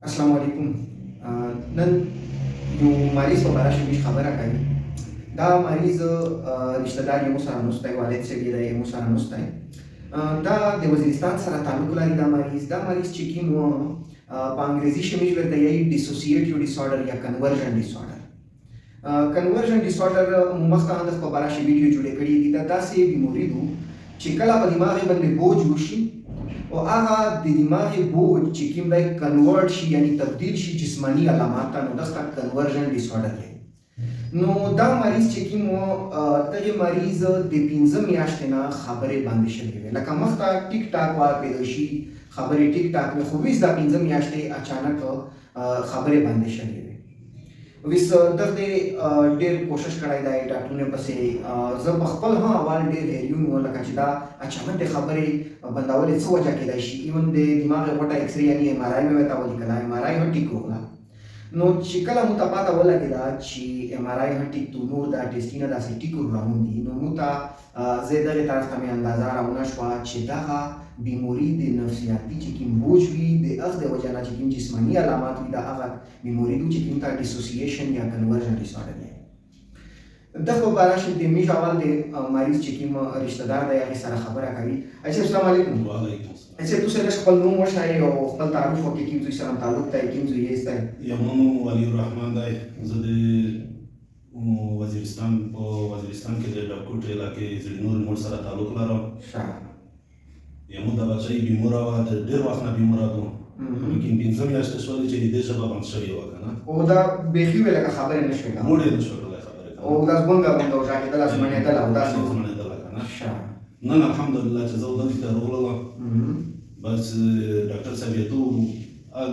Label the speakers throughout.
Speaker 1: السلام علیکم. نن یو مریض په اړه شوي خبره کوي. دا مریض رشتہ دار یې مو سره نسته، والد صاحب یې دی مو سره نسته. دا د وزیرستان سره تعلق لري. دا مریض چې کوم په انګریزي شمېش ورته یې ډیسوسییټیو ډیسارډر یا کنورژن ډیسارډر. کنورژن ډیسارډر مو مخکې هم د په اړه شوي ویډیو جوړې کړي دي. دا داسې بیماري ده چې کله په دماغ باندې بوج وشي او هغه د دماغ بوج چې کوم دی کنورټ شي، یعنی تبدیل شي جسمانی علامات ته، نو دغه کنورژن ډیسارډر دی. نو دا مریض چې کوم دغه مریض د 15 میاشتې نه خبرې بندې شوې وي. لکه مخته ټیک ټاک وار پیدا شي، خبرې ټیک ټاک وي، خو ویس دا 15 میاشتې اچانک خبرې بندې شوې وي. ویس دغه ډېر کوشش کړی دی ډاکټرونه پسې. زه په خپل هم اول ډېر هیریون وم لکه چې دا اچانک د خبرې بندولې څه وجه کېدای شي. ایون د دماغ غوټه ایکس رې یعنې ایم آر آی مې ورته ولیکله، ایم آر آی هم ټیک وکړه. نو چې کله مو ته پته ولګېده چې ایم آر آی هم ټیک تو، نور دا ټیسټونه داسې ټیک روان دي، نو مو ته زه دغې طرف ته مې اندازه راونه شوه چې دغه بیماري د نفسیاتي چې کوم بوج وي د هغه د وجه نه چې کوم جسماني علامات وي، د هغه بیماري ده چې کوم ته ډیسوسییشن یا کنورژن ډیسارډر دی. دغه په اړه چې د میش اول د مریض چې کوم رشتہ دار دی هغې سره خبره کوي. اچھا السلام علیکم.
Speaker 2: وعلیکم السلام.
Speaker 1: اچھا تاسو لږ خپل نوم وښایئ او خپل تعارف وکړئ، کوم ځای سره تعلق دی، کوم ځای یې دی؟
Speaker 2: زما نوم ولی الرحمن دی. زه د وزیرستان کې د ډاکوټ علاقې زړینور موړ سره تعلق لرم. یمو د بچی بیماره وه، د ډېر وخت نه بیماره ده، یمکن 15 میاشتې شولې چې د دې ژبه بند شوې وه که نه.
Speaker 1: او دا بیخي وې لکه خبرې نه شوې کولی.
Speaker 2: موړ یې نه شوه کولی خبرې کولی،
Speaker 1: او دا زمونږه غونډه وغږېدله، زمنېدله او داسې
Speaker 2: زمنېدله که نه. نن الحمدلله چې زه دلته ته راغلم، بس ډاکټر صاحب یې تو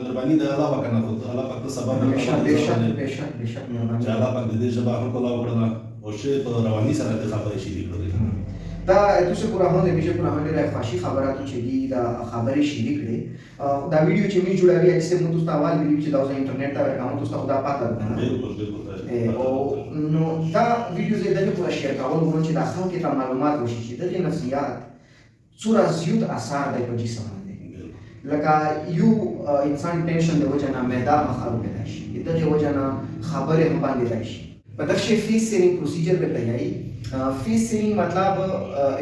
Speaker 2: مهرباني د الله وکړه، خو الله پاک ته سبا
Speaker 1: بېشک مهرباني.
Speaker 2: چې الله پاک د دې ژبه هم ښکلا وکړله او ښې په رواني سره دې خبرې شریک کړلې.
Speaker 1: دا تاسو پورا هم د میشه پورا هم ډېره خواشي خبراتو چې دي دا خبرې شریک کړې. دا ویډیو چې موږ جوړوي چې موږ تاسو ته اول ویډیو چې دا اوس انټرنیټ ته ورکوم، تاسو ته دا پته ده.
Speaker 2: بالکل
Speaker 1: او نو دا ویډیو زه دغه پورا شیر کول غواړم چې دا خلکو ته معلومات وشي چې دغه نفسیات څومره زیات اثر دی په جسم باندې. لکه یو انسان ټینشن د وجه نه معده مخالو کېدای شي، دغه وجه نه خبرې هم باندې شي. په دغه شی فیس سیرینګ پروسیجر ورته وایي. فیس سیرینګ مطلب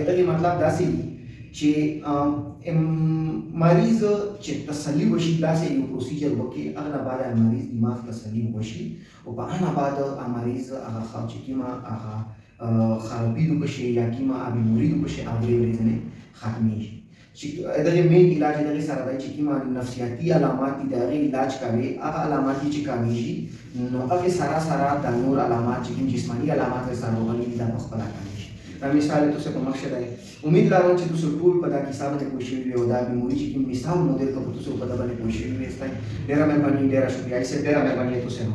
Speaker 1: دغه مطلب داسې دی چې مریض چې تسلی وشي داسې یو پروسیجر وکړي، هغه نه بعد مریض دماغ تسلی وشي او په هغه بعد مریض هغه چې کومه هغه خرابي ده بشي یا کومه بیماري ده بشي هغه درې ورځې نه ختمېږي. چې دغه مین علاج دغه سره دی چې کومه نفسیاتي علامات دي د هغې علاج کوي، هغه علامات چې کمیږي نو هغې سره د نور علامات چې کوم جسماني علامات ورسره راغلي دي دا په خپله کمیږي. دا مثال تاسو په مخ دی. امید لرم چې تاسو ټول په دا کیسه باندې پوه شوي او دا بیماري چې کوم مثال مو درته په تاسو په دا باندې پوه شوي یاستئ. ډېره مهرباني، ډېره شکریه. ډېره مهرباني تاسو هم.